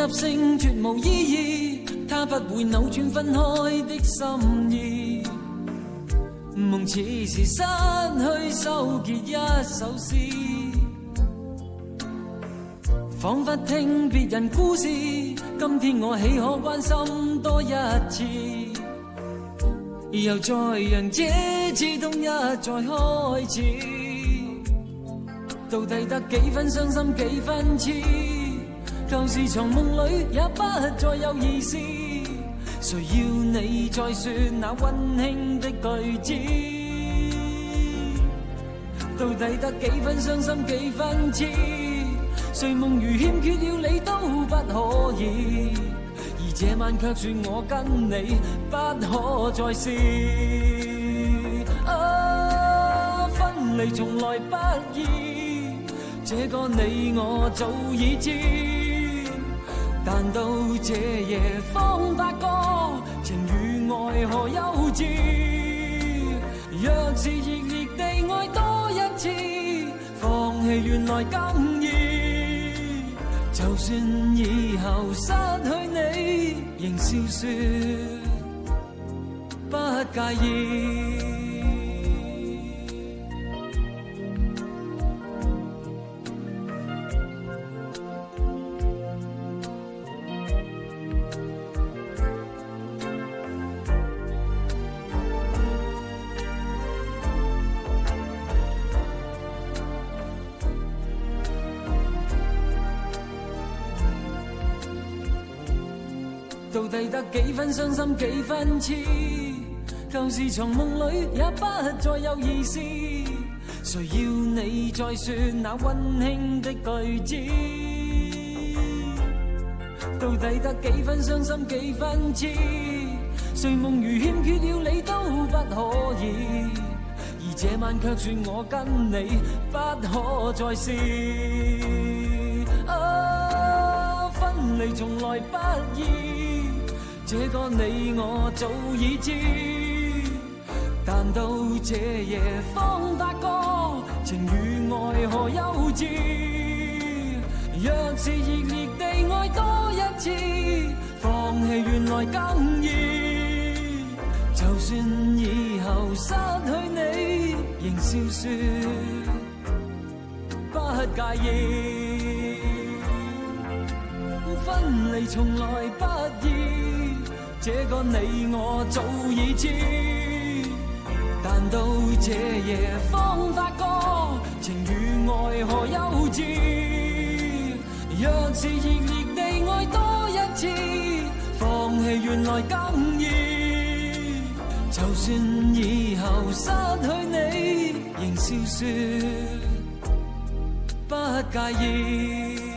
入性絕無意義，它不會扭轉分開的心意。夢似是失去收結一首詩，彷彿聽別人故事，今天我豈可關心多一次？又再讓這刺痛一再開始，到底得幾分傷心幾分痴？舊時從夢裏也不再有意思，誰要你再說那溫馨的句子？到底得幾分傷心幾分痴？誰夢如欠缺了你都不可以，而這晚卻說我跟你不可再試。啊，分離從來不易，這個你我早已知，但到這夜方發覺情與愛何幼稚。若是熱烈地愛多一次，放棄原來更易。就算以後失去你，仍笑說不介意。到底得幾分傷心幾分痴？舊時從夢裏也不再有意思，誰要你再說那溫馨的句子？到底得幾分傷心幾分痴？誰夢如欠缺了你都不可以，而這晚卻說我跟你不可再試。啊，分離從來不易，這個你我早已知，但到這夜方發覺情與愛何幼稚。若是熱烈地愛多一次，放棄原來更易。就算以後失去你，仍笑說不介意。分離從來不易，這個你我早已知，但到這夜方發覺情與愛何幼稚。若是熱烈地愛多一次，放棄原來更易。就算以後失去你，仍笑說不介意。